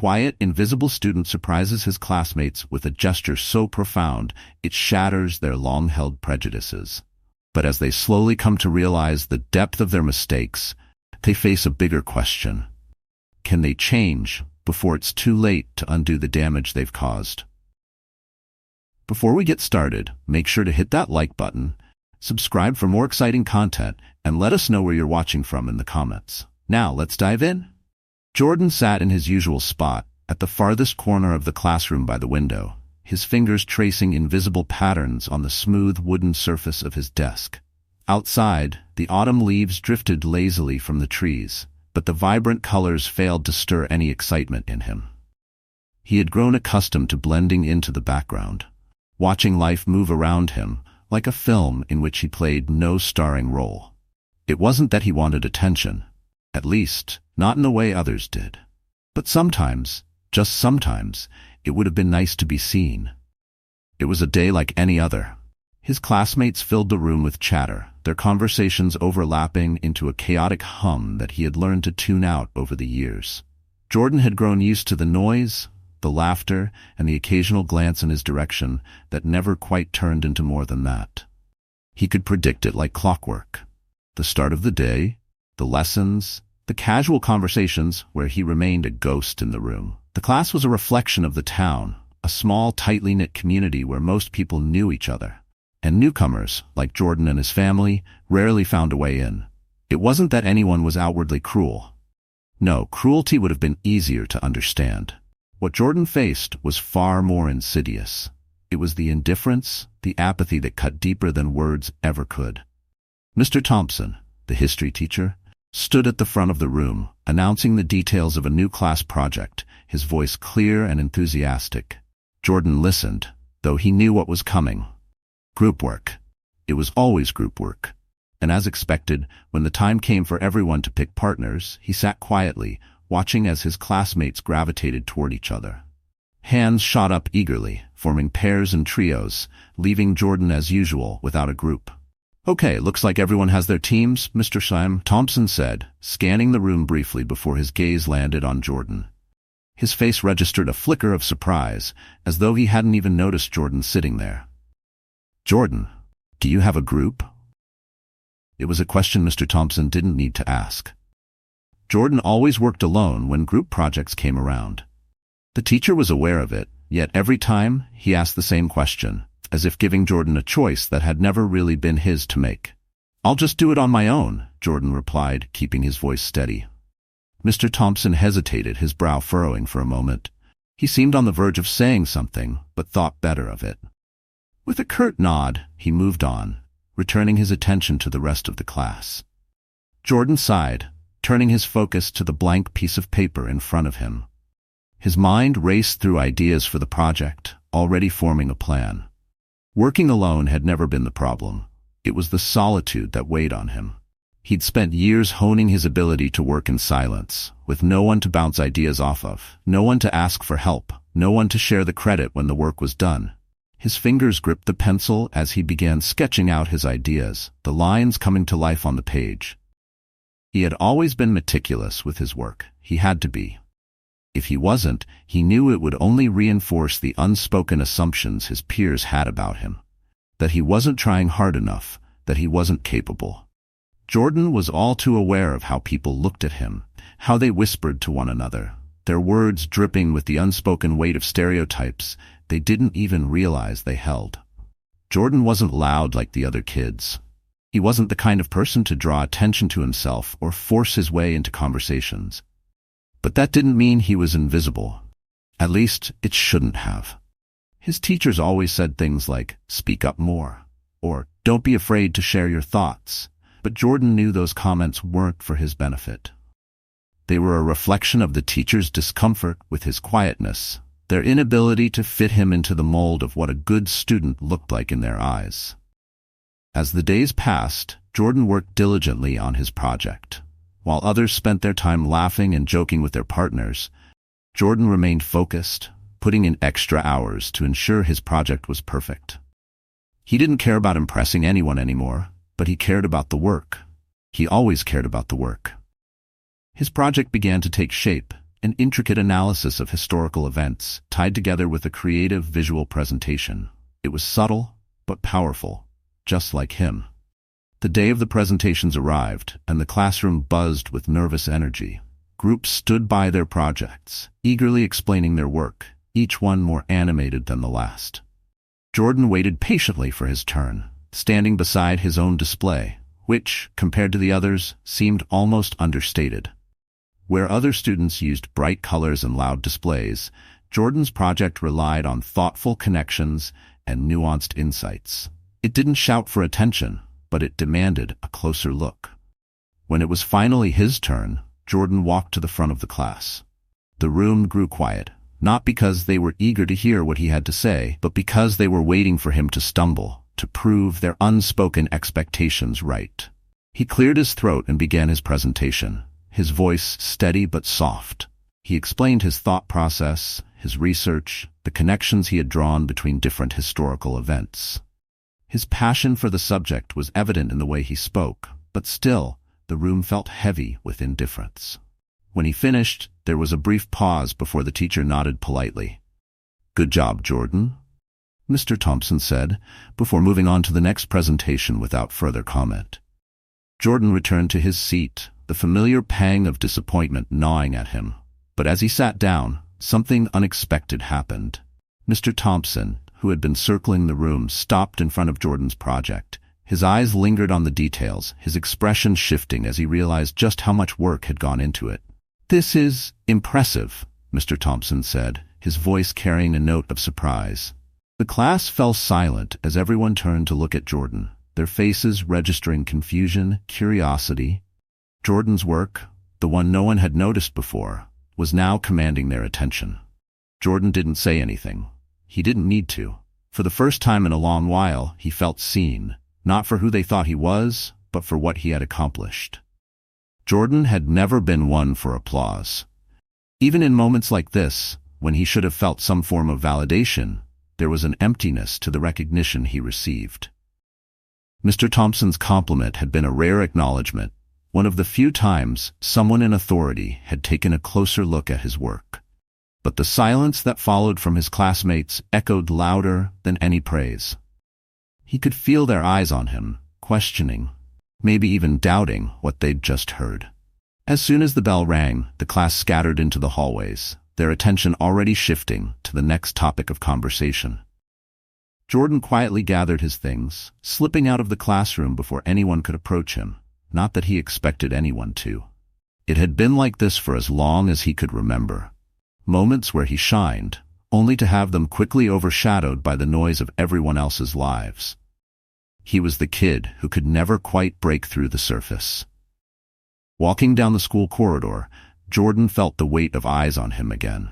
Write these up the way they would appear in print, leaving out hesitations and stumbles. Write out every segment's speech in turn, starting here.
quiet, invisible student surprises his classmates with a gesture so profound it shatters their long-held prejudices. But as they slowly come to realize the depth of their mistakes, they face a bigger question. Can they change before it's too late to undo the damage they've caused? Before we get started, make sure to hit that like button, subscribe for more exciting content, and let us know where you're watching from in the comments. Now, let's dive in. Jordan sat in his usual spot, at the farthest corner of the classroom by the window, his fingers tracing invisible patterns on the smooth wooden surface of his desk. Outside, the autumn leaves drifted lazily from the trees, but the vibrant colors failed to stir any excitement in him. He had grown accustomed to blending into the background, watching life move around him like a film in which he played no starring role. It wasn't that he wanted attention, at least not in the way others did. But sometimes, just sometimes, it would have been nice to be seen. It was a day like any other. His classmates filled the room with chatter, their conversations overlapping into a chaotic hum that he had learned to tune out over the years. Jordan had grown used to the noise, the laughter, and the occasional glance in his direction that never quite turned into more than that. He could predict it like clockwork. The start of the day, the lessons, the casual conversations where he remained a ghost in the room. The class was a reflection of the town, a small, tightly knit community where most people knew each other. And newcomers, like Jordan and his family, rarely found a way in. It wasn't that anyone was outwardly cruel. No, cruelty would have been easier to understand. What Jordan faced was far more insidious. It was the indifference, the apathy that cut deeper than words ever could. Mr. Thompson, the history teacher, stood at the front of the room, announcing the details of a new class project, his voice clear and enthusiastic. Jordan listened, though he knew what was coming. Group work. It was always group work. And as expected, when the time came for everyone to pick partners, he sat quietly, watching as his classmates gravitated toward each other. Hands shot up eagerly, forming pairs and trios, leaving Jordan as usual without a group. "Okay, looks like everyone has their teams, Mr. Thompson said, scanning the room briefly before his gaze landed on Jordan. His face registered a flicker of surprise, as though he hadn't even noticed Jordan sitting there. "Jordan, do you have a group?" It was a question Mr. Thompson didn't need to ask. Jordan always worked alone when group projects came around. The teacher was aware of it, yet every time he asked the same question, as if giving Jordan a choice that had never really been his to make. "I'll just do it on my own," Jordan replied, keeping his voice steady. Mr. Thompson hesitated, his brow furrowing for a moment. He seemed on the verge of saying something, but thought better of it. With a curt nod, he moved on, returning his attention to the rest of the class. Jordan sighed, turning his focus to the blank piece of paper in front of him. His mind raced through ideas for the project, already forming a plan. Working alone had never been the problem. It was the solitude that weighed on him. He'd spent years honing his ability to work in silence, with no one to bounce ideas off of, no one to ask for help, no one to share the credit when the work was done. His fingers gripped the pencil as he began sketching out his ideas, the lines coming to life on the page. He had always been meticulous with his work. He had to be. If he wasn't, he knew it would only reinforce the unspoken assumptions his peers had about him. That he wasn't trying hard enough, that he wasn't capable. Jordan was all too aware of how people looked at him, how they whispered to one another, their words dripping with the unspoken weight of stereotypes they didn't even realize they held. Jordan wasn't loud like the other kids. He wasn't the kind of person to draw attention to himself or force his way into conversations. But that didn't mean he was invisible. At least, it shouldn't have. His teachers always said things like, "Speak up more," or "Don't be afraid to share your thoughts." But Jordan knew those comments weren't for his benefit. They were a reflection of the teacher's discomfort with his quietness, their inability to fit him into the mold of what a good student looked like in their eyes. As the days passed, Jordan worked diligently on his project. While others spent their time laughing and joking with their partners, Jordan remained focused, putting in extra hours to ensure his project was perfect. He didn't care about impressing anyone anymore, but he cared about the work. He always cared about the work. His project began to take shape, an intricate analysis of historical events tied together with a creative visual presentation. It was subtle, but powerful, just like him. The day of the presentations arrived, and the classroom buzzed with nervous energy. Groups stood by their projects, eagerly explaining their work, each one more animated than the last. Jordan waited patiently for his turn, standing beside his own display, which, compared to the others, seemed almost understated. Where other students used bright colors and loud displays, Jordan's project relied on thoughtful connections and nuanced insights. It didn't shout for attention, but it demanded a closer look. When it was finally his turn, Jordan walked to the front of the class. The room grew quiet, not because they were eager to hear what he had to say, but because they were waiting for him to stumble, to prove their unspoken expectations right. He cleared his throat and began his presentation, his voice steady but soft. He explained his thought process, his research, the connections he had drawn between different historical events. His passion for the subject was evident in the way he spoke, but still, the room felt heavy with indifference. When he finished, there was a brief pause before the teacher nodded politely. "Good job, Jordan," Mr. Thompson said, before moving on to the next presentation without further comment. Jordan returned to his seat, the familiar pang of disappointment gnawing at him. But as he sat down, something unexpected happened. Mr. Thompson, who had been circling the room, stopped in front of Jordan's project. His eyes lingered on the details, his expression shifting as he realized just how much work had gone into it. "This is impressive," Mr. Thompson said, his voice carrying a note of surprise. The class fell silent as everyone turned to look at Jordan, their faces registering confusion, curiosity. Jordan's work, the one no one had noticed before, was now commanding their attention. Jordan didn't say anything. He didn't need to. For the first time in a long while, he felt seen, not for who they thought he was, but for what he had accomplished. Jordan had never been one for applause. Even in moments like this, when he should have felt some form of validation, there was an emptiness to the recognition he received. Mr. Thompson's compliment had been a rare acknowledgement, one of the few times someone in authority had taken a closer look at his work. But the silence that followed from his classmates echoed louder than any praise. He could feel their eyes on him, questioning, maybe even doubting what they'd just heard. As soon as the bell rang, the class scattered into the hallways, their attention already shifting to the next topic of conversation. Jordan quietly gathered his things, slipping out of the classroom before anyone could approach him, not that he expected anyone to. It had been like this for as long as he could remember. Moments where he shined, only to have them quickly overshadowed by the noise of everyone else's lives. He was the kid who could never quite break through the surface. Walking down the school corridor, Jordan felt the weight of eyes on him again.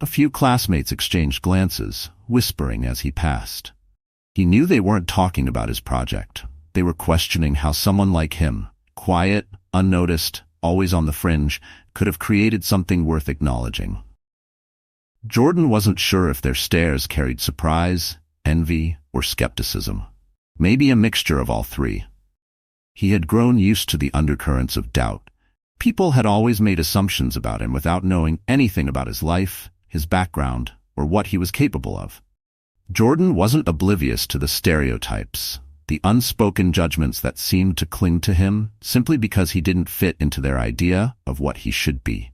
A few classmates exchanged glances, whispering as he passed. He knew they weren't talking about his project. They were questioning how someone like him, quiet, unnoticed, always on the fringe, could have created something worth acknowledging. Jordan wasn't sure if their stares carried surprise, envy, or skepticism. Maybe a mixture of all three. He had grown used to the undercurrents of doubt. People had always made assumptions about him without knowing anything about his life, his background, or what he was capable of. Jordan wasn't oblivious to the stereotypes, the unspoken judgments that seemed to cling to him simply because he didn't fit into their idea of what he should be.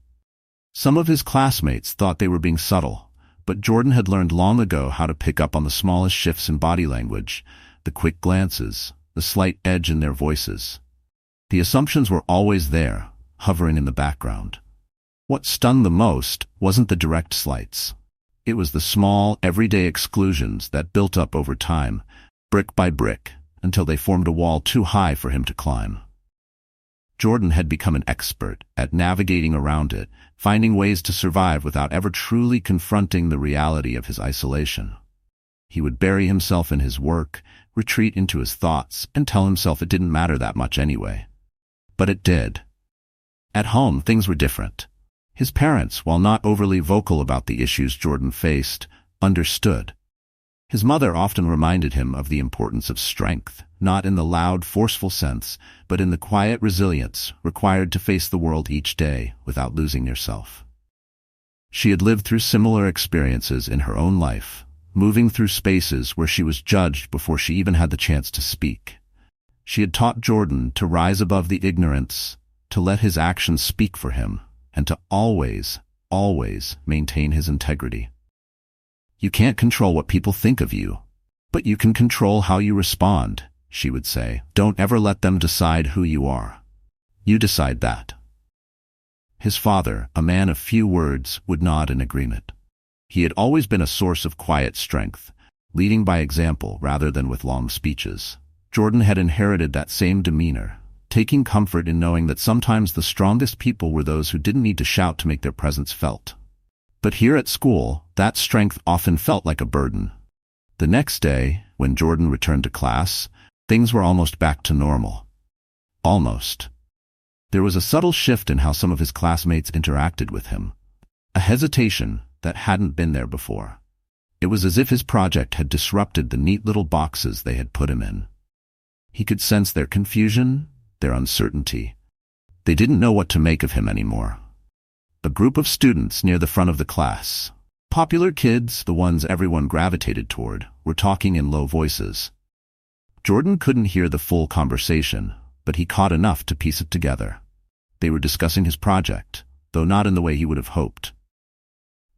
Some of his classmates thought they were being subtle, but Jordan had learned long ago how to pick up on the smallest shifts in body language, the quick glances, the slight edge in their voices. The assumptions were always there, hovering in the background. What stung the most wasn't the direct slights. It was the small, everyday exclusions that built up over time, brick by brick, until they formed a wall too high for him to climb. Jordan had become an expert at navigating around it, finding ways to survive without ever truly confronting the reality of his isolation. He would bury himself in his work, retreat into his thoughts, and tell himself it didn't matter that much anyway. But it did. At home, things were different. His parents, while not overly vocal about the issues Jordan faced, understood. His mother often reminded him of the importance of strength, not in the loud, forceful sense, but in the quiet resilience required to face the world each day without losing yourself. She had lived through similar experiences in her own life, moving through spaces where she was judged before she even had the chance to speak. She had taught Jordan to rise above the ignorance, to let his actions speak for him, and to always, always maintain his integrity. "You can't control what people think of you, but you can control how you respond," she would say. "Don't ever let them decide who you are. You decide that." His father, a man of few words, would nod in agreement. He had always been a source of quiet strength, leading by example rather than with long speeches. Jordan had inherited that same demeanor, taking comfort in knowing that sometimes the strongest people were those who didn't need to shout to make their presence felt. But here at school, that strength often felt like a burden. The next day, when Jordan returned to class, things were almost back to normal. Almost. There was a subtle shift in how some of his classmates interacted with him, a hesitation that hadn't been there before. It was as if his project had disrupted the neat little boxes they had put him in. He could sense their confusion, their uncertainty. They didn't know what to make of him anymore. A group of students near the front of the class, popular kids, the ones everyone gravitated toward, were talking in low voices. Jordan couldn't hear the full conversation, but he caught enough to piece it together. They were discussing his project, though not in the way he would have hoped.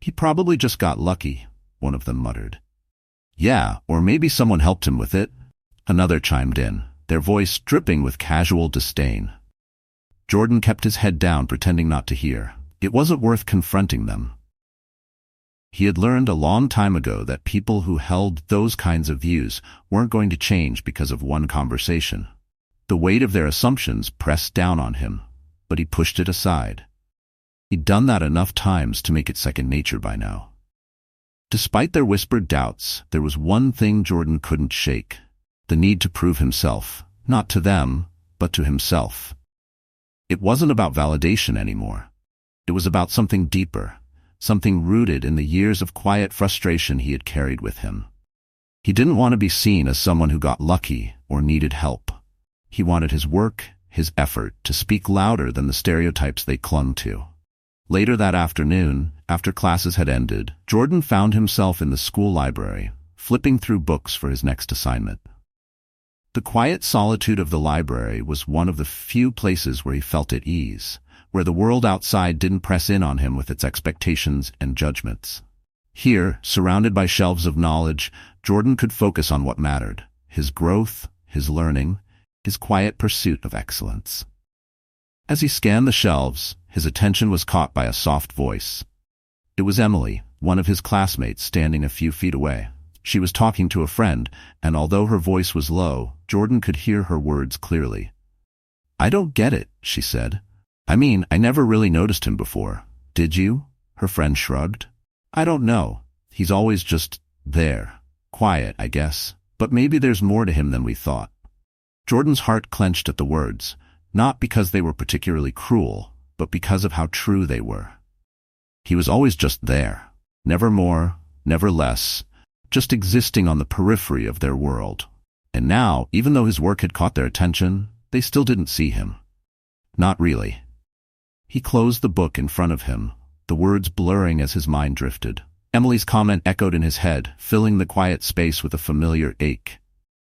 "He probably just got lucky," one of them muttered. "Yeah, or maybe someone helped him with it," another chimed in, their voice dripping with casual disdain. Jordan kept his head down, pretending not to hear. It wasn't worth confronting them. He had learned a long time ago that people who held those kinds of views weren't going to change because of one conversation. The weight of their assumptions pressed down on him, but he pushed it aside. He'd done that enough times to make it second nature by now. Despite their whispered doubts, there was one thing Jordan couldn't shake: the need to prove himself, not to them, but to himself. It wasn't about validation anymore. It was about something deeper, something rooted in the years of quiet frustration he had carried with him. He didn't want to be seen as someone who got lucky or needed help. He wanted his work, his effort, to speak louder than the stereotypes they clung to. Later that afternoon, after classes had ended, Jordan found himself in the school library, flipping through books for his next assignment. The quiet solitude of the library was one of the few places where he felt at ease, where the world outside didn't press in on him with its expectations and judgments. Here, surrounded by shelves of knowledge, Jordan could focus on what mattered: his growth, his learning, his quiet pursuit of excellence. As he scanned the shelves, his attention was caught by a soft voice. It was Emily, one of his classmates, standing a few feet away. She was talking to a friend, and although her voice was low, Jordan could hear her words clearly. "I don't get it," she said. "I mean, I never really noticed him before. Did you?" Her friend shrugged. "I don't know. He's always just there. Quiet, I guess. But maybe there's more to him than we thought." Jordan's heart clenched at the words, not because they were particularly cruel, but because of how true they were. He was always just there. Never more, never less, just existing on the periphery of their world. And now, even though his work had caught their attention, they still didn't see him. Not really. He closed the book in front of him, the words blurring as his mind drifted. Emily's comment echoed in his head, filling the quiet space with a familiar ache.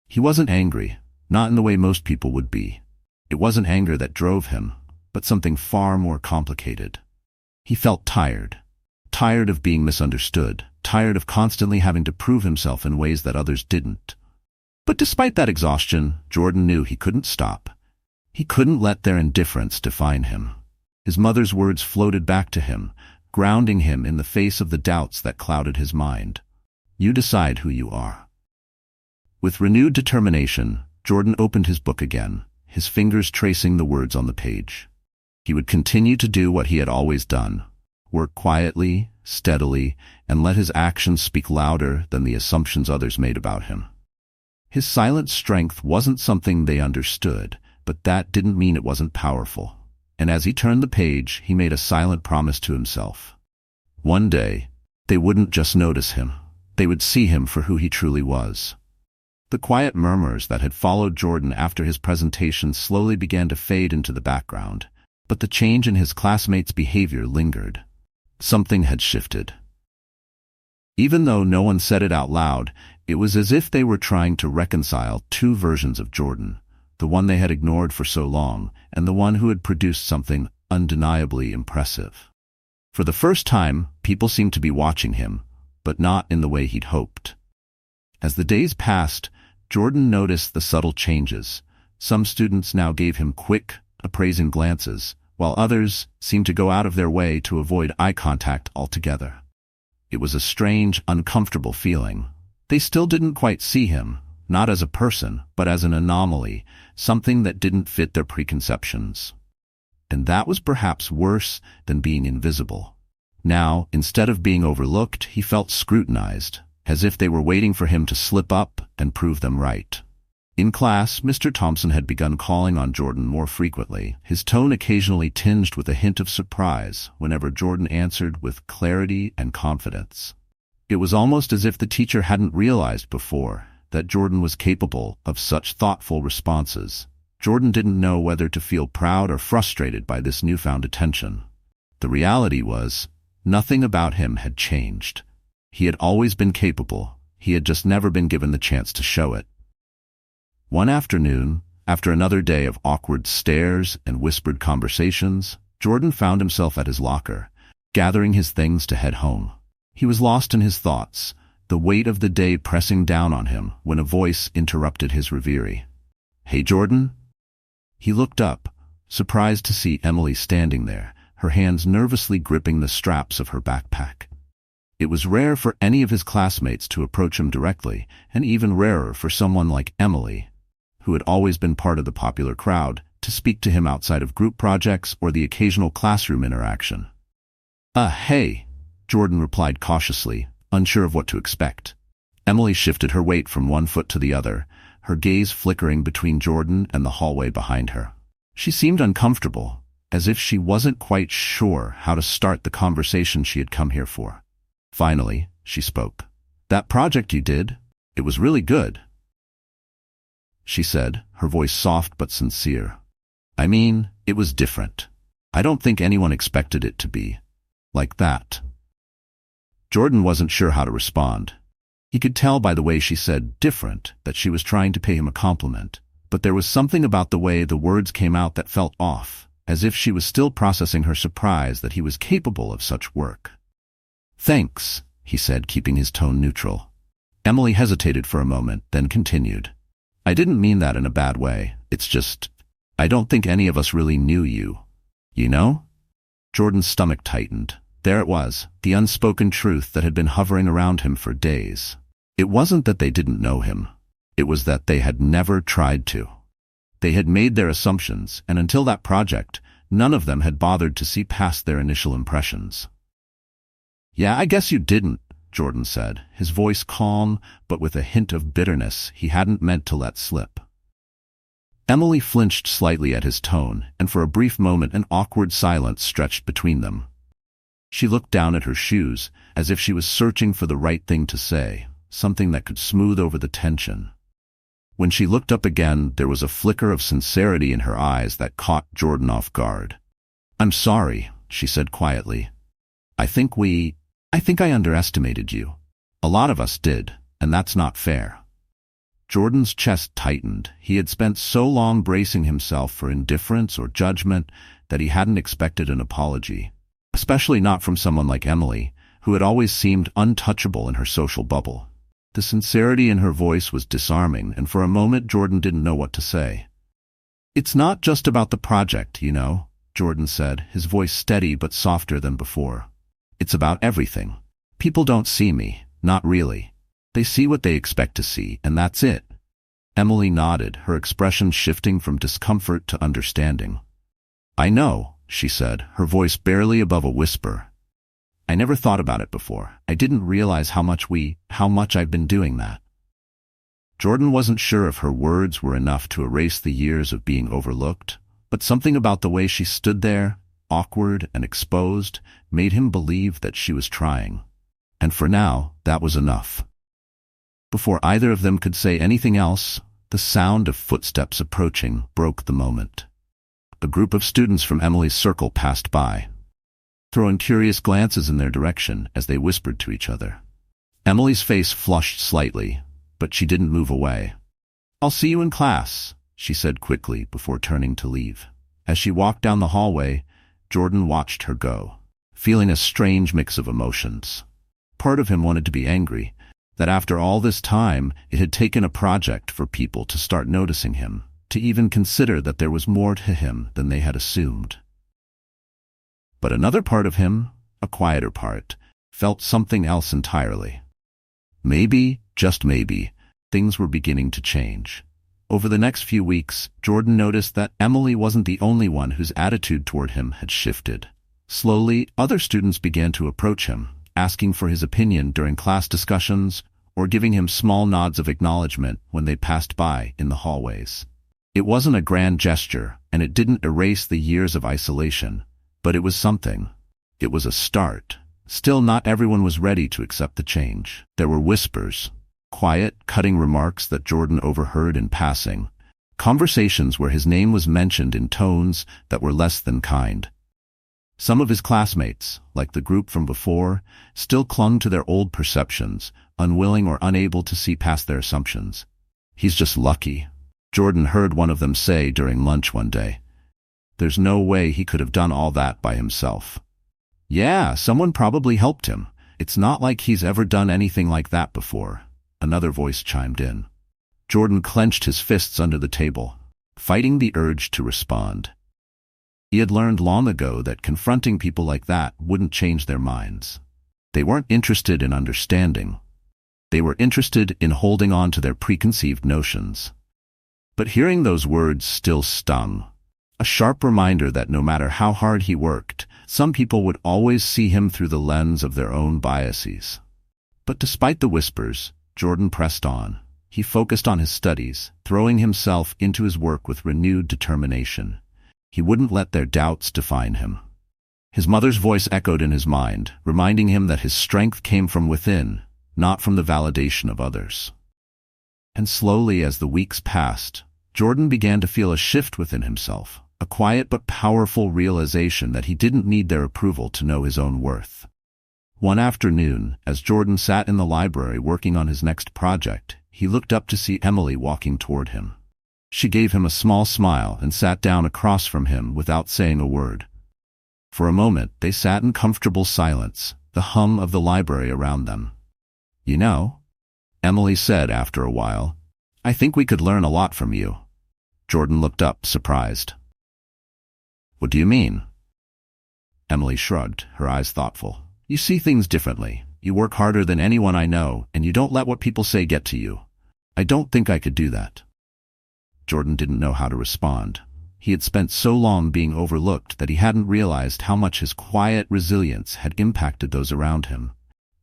He wasn't angry, not in the way most people would be. It wasn't anger that drove him, but something far more complicated. He felt tired. Tired of being misunderstood, tired of constantly having to prove himself in ways that others didn't. But despite that exhaustion, Jordan knew he couldn't stop. He couldn't let their indifference define him. His mother's words floated back to him, grounding him in the face of the doubts that clouded his mind. "You decide who you are." With renewed determination, Jordan opened his book again, his fingers tracing the words on the page. He would continue to do what he had always done: work quietly, steadily, and let his actions speak louder than the assumptions others made about him. His silent strength wasn't something they understood, but that didn't mean it wasn't powerful. And as he turned the page, he made a silent promise to himself. One day, they wouldn't just notice him. They would see him for who he truly was. The quiet murmurs that had followed Jordan after his presentation slowly began to fade into the background, but the change in his classmates' behavior lingered. Something had shifted. Even though no one said it out loud, it was as if they were trying to reconcile two versions of Jordan, the one they had ignored for so long, and the one who had produced something undeniably impressive. For the first time, people seemed to be watching him, but not in the way he'd hoped. As the days passed, Jordan noticed the subtle changes. Some students now gave him quick, appraising glances, while others seemed to go out of their way to avoid eye contact altogether. It was a strange, uncomfortable feeling. They still didn't quite see him, not as a person, but as an anomaly, something that didn't fit their preconceptions. And that was perhaps worse than being invisible. Now, instead of being overlooked, he felt scrutinized, as if they were waiting for him to slip up and prove them right. In class, Mr. Thompson had begun calling on Jordan more frequently, his tone occasionally tinged with a hint of surprise whenever Jordan answered with clarity and confidence. It was almost as if the teacher hadn't realized before that Jordan was capable of such thoughtful responses. Jordan didn't know whether to feel proud or frustrated by this newfound attention. The reality was, nothing about him had changed. He had always been capable, he had just never been given the chance to show it. One afternoon, after another day of awkward stares and whispered conversations, Jordan found himself at his locker, gathering his things to head home. He was lost in his thoughts, the weight of the day pressing down on him when a voice interrupted his reverie. "Hey, Jordan?" He looked up, surprised to see Emily standing there, her hands nervously gripping the straps of her backpack. It was rare for any of his classmates to approach him directly, and even rarer for someone like Emily, who had always been part of the popular crowd, to speak to him outside of group projects or the occasional classroom interaction. Hey," Jordan replied cautiously, unsure of what to expect. Emily shifted her weight from one foot to the other, her gaze flickering between Jordan and the hallway behind her. She seemed uncomfortable, as if she wasn't quite sure how to start the conversation she had come here for. Finally, she spoke. "That project you did, it was really good," she said, her voice soft but sincere. "I mean, it was different. I don't think anyone expected it to be like that." Jordan wasn't sure how to respond. He could tell by the way she said different that she was trying to pay him a compliment, but there was something about the way the words came out that felt off, as if she was still processing her surprise that he was capable of such work. "Thanks," he said, keeping his tone neutral. Emily hesitated for a moment, then continued. "I didn't mean that in a bad way. It's just, I don't think any of us really knew you. You know?" Jordan's stomach tightened. There it was, the unspoken truth that had been hovering around him for days. It wasn't that they didn't know him. It was that they had never tried to. They had made their assumptions, and until that project, none of them had bothered to see past their initial impressions. "Yeah, I guess you didn't," Jordan said, his voice calm but with a hint of bitterness he hadn't meant to let slip. Emily flinched slightly at his tone, and for a brief moment an awkward silence stretched between them. She looked down at her shoes, as if she was searching for the right thing to say, something that could smooth over the tension. When she looked up again, there was a flicker of sincerity in her eyes that caught Jordan off guard. "I'm sorry," she said quietly. I think I underestimated you. A lot of us did, and that's not fair." Jordan's chest tightened. He had spent so long bracing himself for indifference or judgment that he hadn't expected an apology, especially not from someone like Emily, who had always seemed untouchable in her social bubble. The sincerity in her voice was disarming, and for a moment Jordan didn't know what to say. "It's not just about the project, you know," Jordan said, his voice steady but softer than before. "It's about everything. People don't see me, not really. They see what they expect to see, and that's it." Emily nodded, her expression shifting from discomfort to understanding. "I know," she said, her voice barely above a whisper. "I never thought about it before. I didn't realize how much I've been doing that." Jordan wasn't sure if her words were enough to erase the years of being overlooked, but something about the way she stood there, awkward and exposed, made him believe that she was trying. And for now, that was enough. Before either of them could say anything else, the sound of footsteps approaching broke the moment. A group of students from Emily's circle passed by. throwing curious glances in their direction as they whispered to each other. Emily's face flushed slightly, but she didn't move away. "I'll see you in class," she said quickly before turning to leave. As she walked down the hallway, Jordan watched her go, feeling a strange mix of emotions. Part of him wanted to be angry, that after all this time it had taken a project for people to start noticing him, to even consider that there was more to him than they had assumed. But another part of him, a quieter part, felt something else entirely. Maybe, just maybe, things were beginning to change. Over the next few weeks, Jordan noticed that Emily wasn't the only one whose attitude toward him had shifted. Slowly, other students began to approach him, asking for his opinion during class discussions or giving him small nods of acknowledgement when they passed by in the hallways. It wasn't a grand gesture, and it didn't erase the years of isolation, but it was something. It was a start. Still, not everyone was ready to accept the change. There were whispers, quiet, cutting remarks that Jordan overheard in passing, conversations where his name was mentioned in tones that were less than kind. Some of his classmates, like the group from before, still clung to their old perceptions, unwilling or unable to see past their assumptions. "He's just lucky," Jordan heard one of them say during lunch one day. "There's no way he could have done all that by himself." "Yeah, someone probably helped him. It's not like he's ever done anything like that before," another voice chimed in. Jordan clenched his fists under the table, fighting the urge to respond. He had learned long ago that confronting people like that wouldn't change their minds. They weren't interested in understanding. They were interested in holding on to their preconceived notions. But hearing those words still stung. A sharp reminder that no matter how hard he worked, some people would always see him through the lens of their own biases. But despite the whispers, Jordan pressed on. He focused on his studies, throwing himself into his work with renewed determination. He wouldn't let their doubts define him. His mother's voice echoed in his mind, reminding him that his strength came from within, not from the validation of others. And slowly, as the weeks passed, Jordan began to feel a shift within himself, a quiet but powerful realization that he didn't need their approval to know his own worth. One afternoon, as Jordan sat in the library working on his next project, he looked up to see Emily walking toward him. She gave him a small smile and sat down across from him without saying a word. For a moment, they sat in comfortable silence, the hum of the library around them. "You know," Emily said after a while, "I think we could learn a lot from you." Jordan looked up, surprised. "What do you mean?" Emily shrugged, her eyes thoughtful. "You see things differently. You work harder than anyone I know, and you don't let what people say get to you. I don't think I could do that." Jordan didn't know how to respond. He had spent so long being overlooked that he hadn't realized how much his quiet resilience had impacted those around him.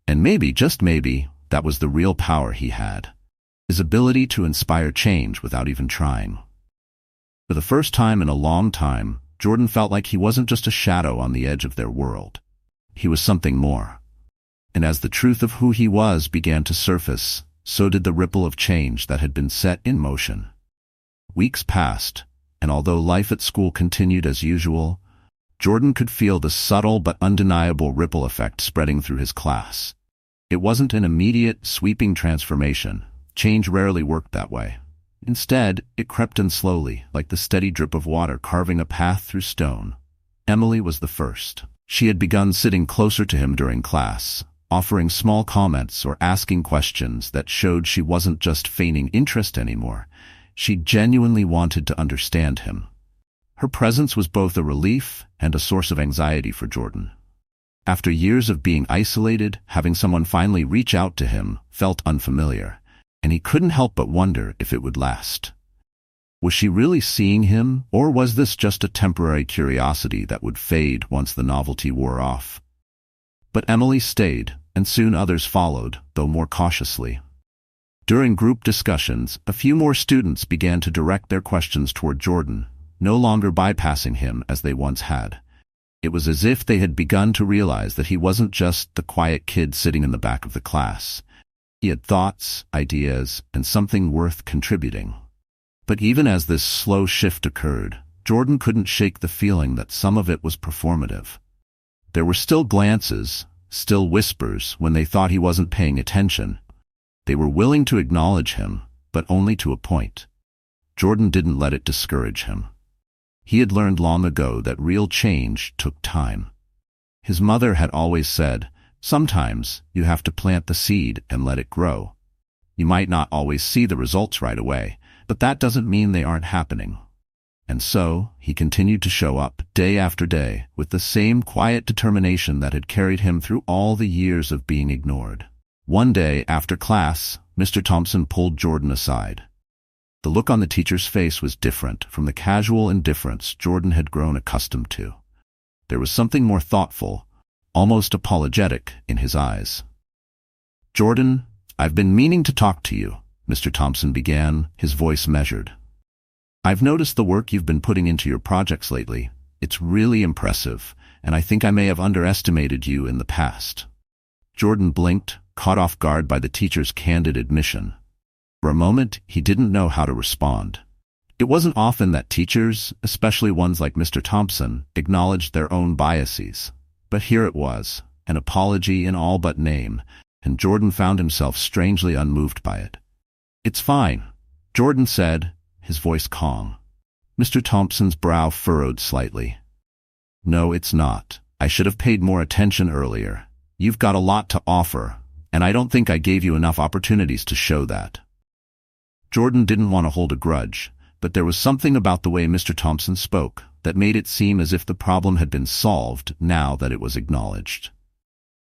And maybe, just maybe, that was the real power he had. His ability to inspire change without even trying. For the first time in a long time, Jordan felt like he wasn't just a shadow on the edge of their world. He was something more. And as the truth of who he was began to surface, so did the ripple of change that had been set in motion. Weeks passed, and although life at school continued as usual, Jordan could feel the subtle but undeniable ripple effect spreading through his class. It wasn't an immediate, sweeping transformation. Change rarely worked that way. Instead, it crept in slowly, like the steady drip of water carving a path through stone. Emily was the first. She had begun sitting closer to him during class, offering small comments or asking questions that showed she wasn't just feigning interest anymore. She genuinely wanted to understand him. Her presence was both a relief and a source of anxiety for Jordan. After years of being isolated, having someone finally reach out to him felt unfamiliar, and he couldn't help but wonder if it would last. Was she really seeing him, or was this just a temporary curiosity that would fade once the novelty wore off? But Emily stayed, and soon others followed, though more cautiously. During group discussions, a few more students began to direct their questions toward Jordan, no longer bypassing him as they once had. It was as if they had begun to realize that he wasn't just the quiet kid sitting in the back of the class. He had thoughts, ideas, and something worth contributing. But even as this slow shift occurred, Jordan couldn't shake the feeling that some of it was performative. There were still glances, still whispers when they thought he wasn't paying attention. They were willing to acknowledge him, but only to a point. Jordan didn't let it discourage him. He had learned long ago that real change took time. His mother had always said, sometimes you have to plant the seed and let it grow. You might not always see the results right away, but that doesn't mean they aren't happening. And so, he continued to show up day after day with the same quiet determination that had carried him through all the years of being ignored. One day, after class, Mr. Thompson pulled Jordan aside. The look on the teacher's face was different from the casual indifference Jordan had grown accustomed to. There was something more thoughtful, almost apologetic, in his eyes. "Jordan, I've been meaning to talk to you," Mr. Thompson began, his voice measured. "I've noticed the work you've been putting into your projects lately. It's really impressive, and I think I may have underestimated you in the past." Jordan blinked, caught off guard by the teacher's candid admission. For a moment, he didn't know how to respond. It wasn't often that teachers, especially ones like Mr. Thompson, acknowledged their own biases. But here it was, an apology in all but name, and Jordan found himself strangely unmoved by it. "It's fine," Jordan said, his voice calm. Mr. Thompson's brow furrowed slightly. "No, it's not. I should have paid more attention earlier. You've got a lot to offer, and I don't think I gave you enough opportunities to show that." Jordan didn't want to hold a grudge, but there was something about the way Mr. Thompson spoke that made it seem as if the problem had been solved now that it was acknowledged.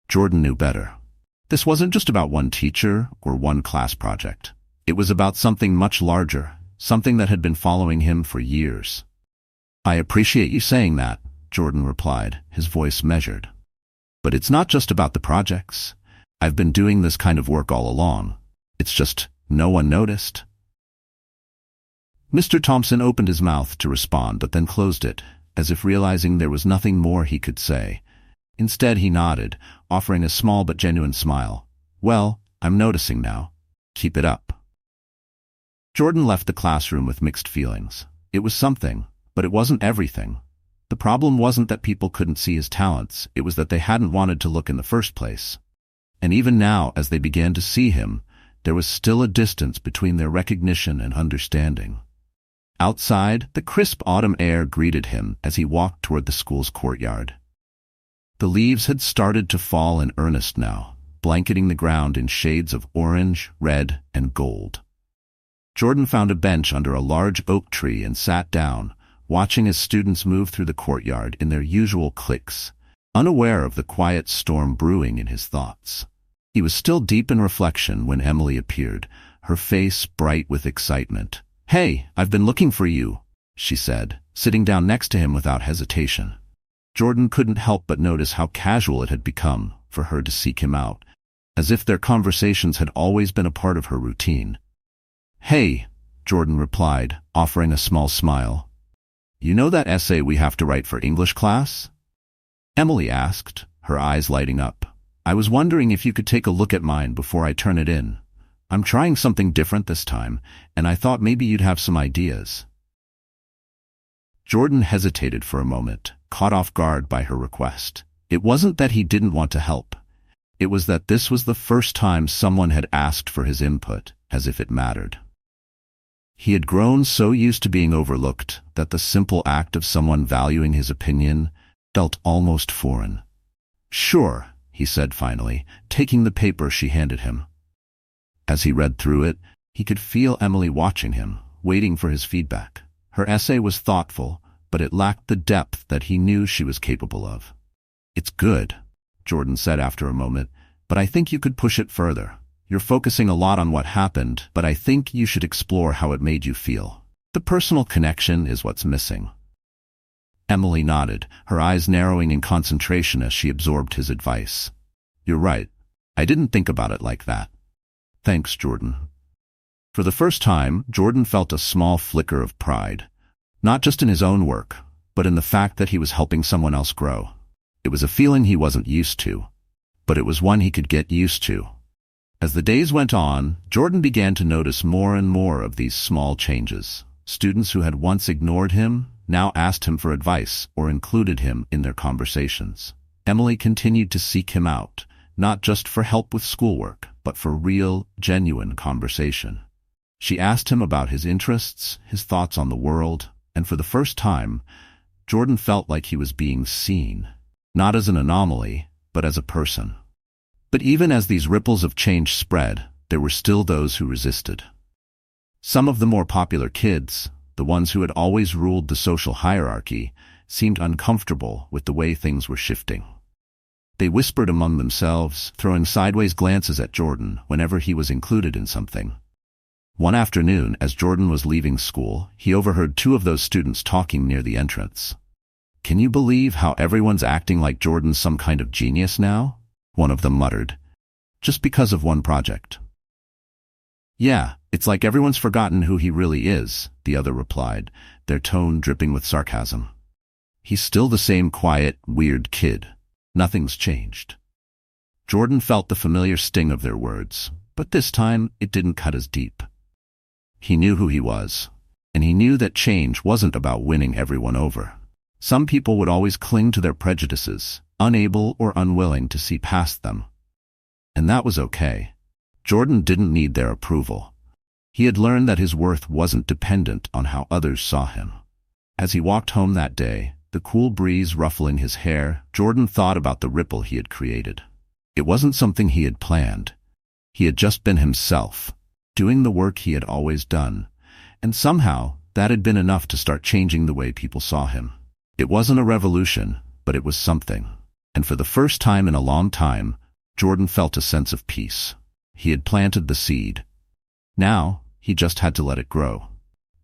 Jordan knew better. This wasn't just about one teacher or one class project. It was about something much larger, something that had been following him for years. "I appreciate you saying that," Jordan replied, his voice measured. "But it's not just about the projects. I've been doing this kind of work all along. It's just no one noticed." Mr. Thompson opened his mouth to respond but then closed it, as if realizing there was nothing more he could say. Instead he nodded, offering a small but genuine smile. "Well, I'm noticing now. Keep it up." Jordan left the classroom with mixed feelings. It was something, but it wasn't everything. The problem wasn't that people couldn't see his talents, it was that they hadn't wanted to look in the first place. And even now, as they began to see him, there was still a distance between their recognition and understanding. Outside, the crisp autumn air greeted him as he walked toward the school's courtyard. The leaves had started to fall in earnest now, blanketing the ground in shades of orange, red, and gold. Jordan found a bench under a large oak tree and sat down, watching as students moved through the courtyard in their usual cliques, unaware of the quiet storm brewing in his thoughts. He was still deep in reflection when Emily appeared, her face bright with excitement. "Hey, I've been looking for you," she said, sitting down next to him without hesitation. Jordan couldn't help but notice how casual it had become for her to seek him out, as if their conversations had always been a part of her routine. "Hey," Jordan replied, offering a small smile. "You know that essay we have to write for English class?" Emily asked, her eyes lighting up. "I was wondering if you could take a look at mine before I turn it in. I'm trying something different this time, and I thought maybe you'd have some ideas." Jordan hesitated for a moment, caught off guard by her request. It wasn't that he didn't want to help. It was that this was the first time someone had asked for his input, as if it mattered. He had grown so used to being overlooked that the simple act of someone valuing his opinion felt almost foreign. "Sure," he said finally, taking the paper she handed him. As he read through it, he could feel Emily watching him, waiting for his feedback. Her essay was thoughtful, but it lacked the depth that he knew she was capable of. "It's good," Jordan said after a moment, "but I think you could push it further. You're focusing a lot on what happened, but I think you should explore how it made you feel. The personal connection is what's missing." Emily nodded, her eyes narrowing in concentration as she absorbed his advice. "You're right. I didn't think about it like that." "Thanks, Jordan." For the first time, Jordan felt a small flicker of pride, not just in his own work, but in the fact that he was helping someone else grow. It was a feeling he wasn't used to, but it was one he could get used to. As the days went on, Jordan began to notice more and more of these small changes. Students who had once ignored him now asked him for advice or included him in their conversations. Emily continued to seek him out, not just for help with schoolwork, but for real, genuine conversation. She asked him about his interests, his thoughts on the world, and for the first time, Jordan felt like he was being seen, not as an anomaly, but as a person. But even as these ripples of change spread, there were still those who resisted. Some of the more popular kids, the ones who had always ruled the social hierarchy, seemed uncomfortable with the way things were shifting. They whispered among themselves, throwing sideways glances at Jordan whenever he was included in something. One afternoon, as Jordan was leaving school, he overheard two of those students talking near the entrance. "Can you believe how everyone's acting like Jordan's some kind of genius now?" one of them muttered. "Just because of one project." "Yeah, it's like everyone's forgotten who he really is," the other replied, their tone dripping with sarcasm. "He's still the same quiet, weird kid. Nothing's changed." Jordan felt the familiar sting of their words, but this time it didn't cut as deep. He knew who he was, and he knew that change wasn't about winning everyone over. Some people would always cling to their prejudices, unable or unwilling to see past them. And that was okay. Jordan didn't need their approval. He had learned that his worth wasn't dependent on how others saw him. As he walked home that day, the cool breeze ruffling his hair, Jordan thought about the ripple he had created. It wasn't something he had planned. He had just been himself, doing the work he had always done, and somehow that had been enough to start changing the way people saw him. It wasn't a revolution, but it was something. And for the first time in a long time, Jordan felt a sense of peace. He had planted the seed. Now, he just had to let it grow.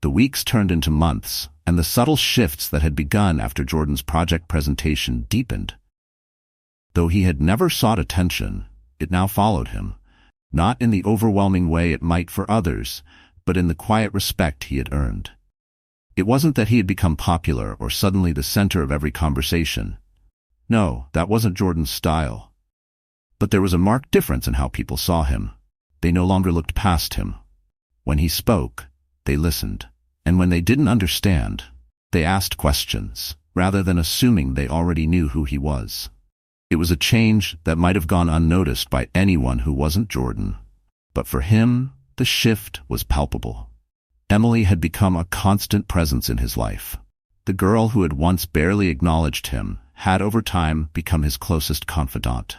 The weeks turned into months, and the subtle shifts that had begun after Jordan's project presentation deepened. Though he had never sought attention, it now followed him, not in the overwhelming way it might for others, but in the quiet respect he had earned. It wasn't that he had become popular or suddenly the center of every conversation. No, that wasn't Jordan's style. But there was a marked difference in how people saw him. They no longer looked past him. When he spoke, they listened. And when they didn't understand, they asked questions, rather than assuming they already knew who he was. It was a change that might have gone unnoticed by anyone who wasn't Jordan. But for him, the shift was palpable. Emily had become a constant presence in his life. The girl who had once barely acknowledged him had over time become his closest confidant.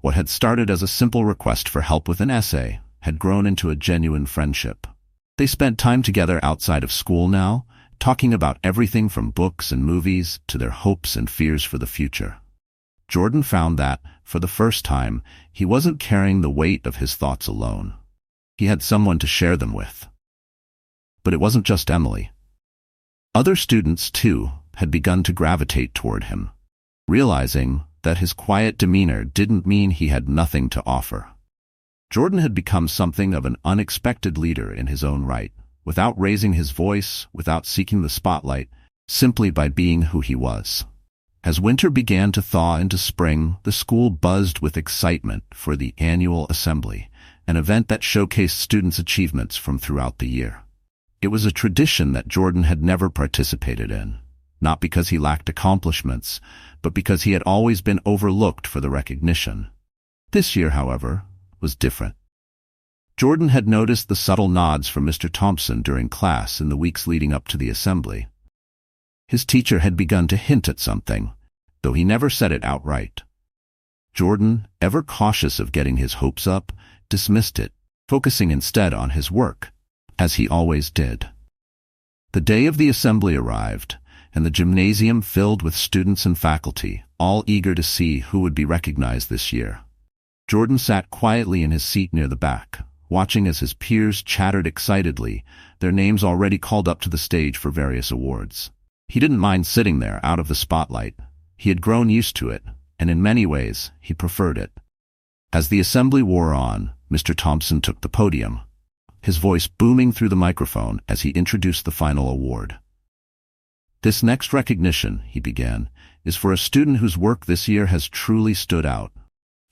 What had started as a simple request for help with an essay had grown into a genuine friendship. They spent time together outside of school now, talking about everything from books and movies to their hopes and fears for the future. Jordan found that, for the first time, he wasn't carrying the weight of his thoughts alone. He had someone to share them with. But it wasn't just Emily. Other students, too, had begun to gravitate toward him, realizing that his quiet demeanor didn't mean he had nothing to offer. Jordan had become something of an unexpected leader in his own right, without raising his voice, without seeking the spotlight, simply by being who he was. As winter began to thaw into spring, the school buzzed with excitement for the annual assembly, an event that showcased students' achievements from throughout the year. It was a tradition that Jordan had never participated in, not because he lacked accomplishments, but because he had always been overlooked for the recognition. This year, however, was different. Jordan had noticed the subtle nods from Mr. Thompson during class in the weeks leading up to the assembly. His teacher had begun to hint at something, though he never said it outright. Jordan, ever cautious of getting his hopes up, dismissed it, focusing instead on his work, as he always did. The day of the assembly arrived, and the gymnasium filled with students and faculty, all eager to see who would be recognized this year. Jordan sat quietly in his seat near the back, watching as his peers chattered excitedly, their names already called up to the stage for various awards. He didn't mind sitting there out of the spotlight. He had grown used to it, and in many ways, he preferred it. As the assembly wore on, Mr. Thompson took the podium, his voice booming through the microphone as he introduced the final award. "This next recognition," he began, "is for a student whose work this year has truly stood out.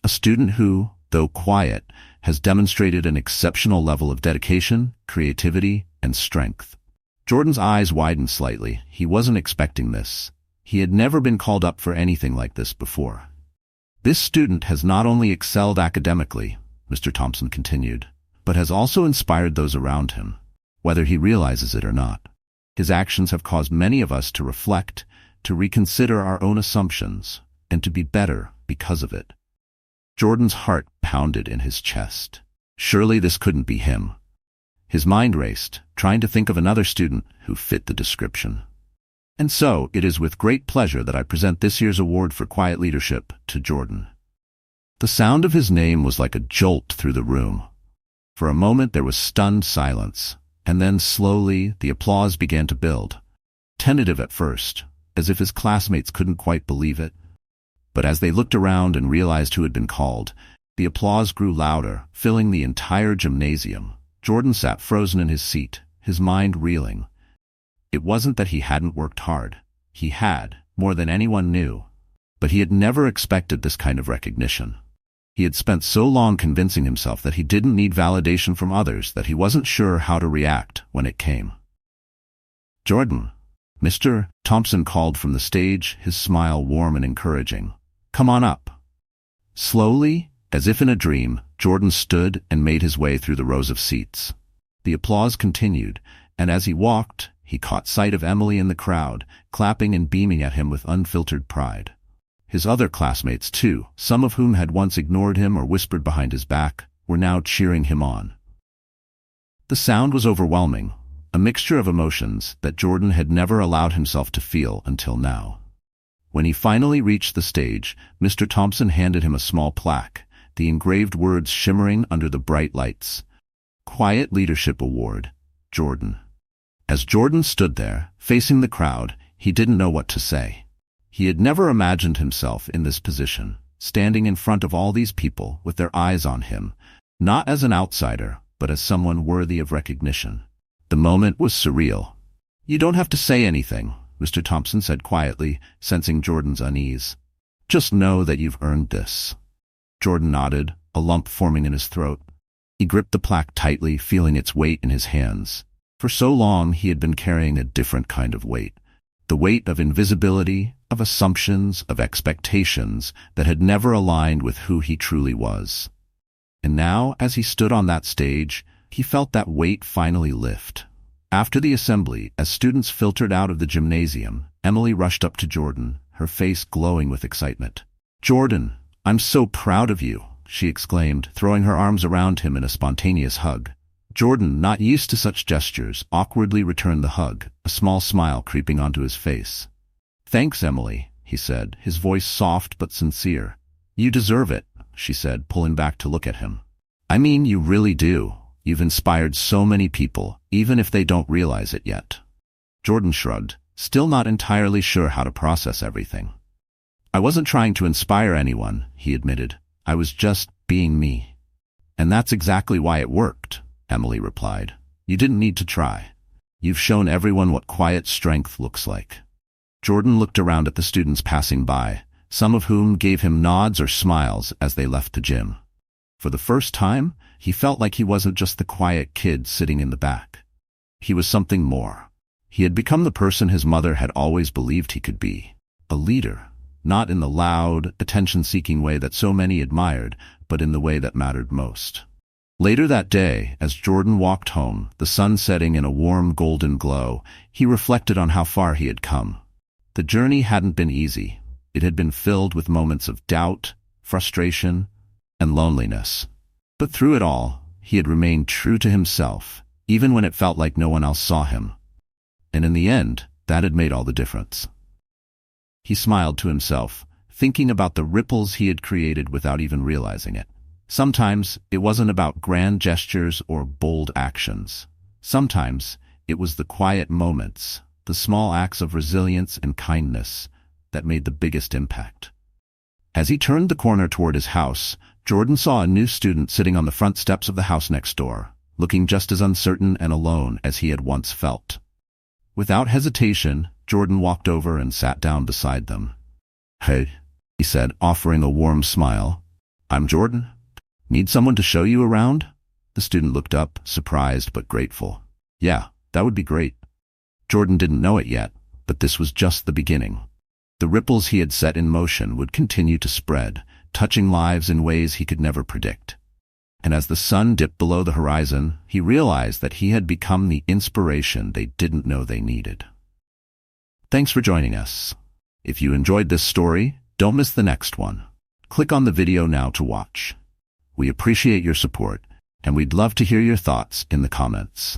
A student who, though quiet, has demonstrated an exceptional level of dedication, creativity, and strength." Jordan's eyes widened slightly. He wasn't expecting this. He had never been called up for anything like this before. This student has not only excelled academically, Mr. Thompson continued, but has also inspired those around him, whether he realizes it or not. His actions have caused many of us to reflect, to reconsider our own assumptions, and to be better because of it. Jordan's heart pounded in his chest. Surely this couldn't be him. His mind raced, trying to think of another student who fit the description. And so, it is with great pleasure that I present this year's award for quiet leadership to Jordan. The sound of his name was like a jolt through the room. For a moment there was stunned silence, and then slowly the applause began to build. Tentative at first, as if his classmates couldn't quite believe it. But as they looked around and realized who had been called, the applause grew louder, filling the entire gymnasium. Jordan sat frozen in his seat, his mind reeling. It wasn't that he hadn't worked hard. He had, more than anyone knew. But he had never expected this kind of recognition. He had spent so long convincing himself that he didn't need validation from others that he wasn't sure how to react when it came. "Jordan," Mr. Thompson called from the stage, his smile warm and encouraging. "Come on up." Slowly, as if in a dream, Jordan stood and made his way through the rows of seats. The applause continued, and as he walked, he caught sight of Emily in the crowd, clapping and beaming at him with unfiltered pride. His other classmates, too, some of whom had once ignored him or whispered behind his back, were now cheering him on. The sound was overwhelming, a mixture of emotions that Jordan had never allowed himself to feel until now. When he finally reached the stage, Mr. Thompson handed him a small plaque, the engraved words shimmering under the bright lights. "Quiet Leadership Award, Jordan." As Jordan stood there, facing the crowd, he didn't know what to say. He had never imagined himself in this position, standing in front of all these people with their eyes on him, not as an outsider, but as someone worthy of recognition. The moment was surreal. "You don't have to say anything," Mr. Thompson said quietly, sensing Jordan's unease. "Just know that you've earned this." Jordan nodded, a lump forming in his throat. He gripped the plaque tightly, feeling its weight in his hands. For so long he had been carrying a different kind of weight. The weight of invisibility, of assumptions, of expectations that had never aligned with who he truly was. And now, as he stood on that stage, he felt that weight finally lift. After the assembly, as students filtered out of the gymnasium, Emily rushed up to Jordan, her face glowing with excitement. "Jordan, I'm so proud of you," she exclaimed, throwing her arms around him in a spontaneous hug. Jordan, not used to such gestures, awkwardly returned the hug, a small smile creeping onto his face. "Thanks, Emily," he said, his voice soft but sincere. "You deserve it," she said, pulling back to look at him. "I mean, you really do. You've inspired so many people, even if they don't realize it yet." Jordan shrugged, still not entirely sure how to process everything. "I wasn't trying to inspire anyone," he admitted. "I was just being me." "And that's exactly why it worked," Emily replied. "You didn't need to try. You've shown everyone what quiet strength looks like." Jordan looked around at the students passing by, some of whom gave him nods or smiles as they left the gym. For the first time, he felt like he wasn't just the quiet kid sitting in the back. He was something more. He had become the person his mother had always believed he could be. A leader, not in the loud, attention-seeking way that so many admired, but in the way that mattered most. Later that day, as Jordan walked home, the sun setting in a warm golden glow, he reflected on how far he had come. The journey hadn't been easy. It had been filled with moments of doubt, frustration, and loneliness. But through it all, he had remained true to himself, even when it felt like no one else saw him. And in the end, that had made all the difference. He smiled to himself, thinking about the ripples he had created without even realizing it. Sometimes it wasn't about grand gestures or bold actions. Sometimes it was the quiet moments, the small acts of resilience and kindness that made the biggest impact. As he turned the corner toward his house, Jordan saw a new student sitting on the front steps of the house next door, looking just as uncertain and alone as he had once felt. Without hesitation, Jordan walked over and sat down beside them. "Hey," he said, offering a warm smile. "I'm Jordan. Need someone to show you around?" The student looked up, surprised but grateful. "Yeah, that would be great." Jordan didn't know it yet, but this was just the beginning. The ripples he had set in motion would continue to spread, touching lives in ways he could never predict. And as the sun dipped below the horizon, he realized that he had become the inspiration they didn't know they needed. Thanks for joining us. If you enjoyed this story, don't miss the next one. Click on the video now to watch. We appreciate your support, and we'd love to hear your thoughts in the comments.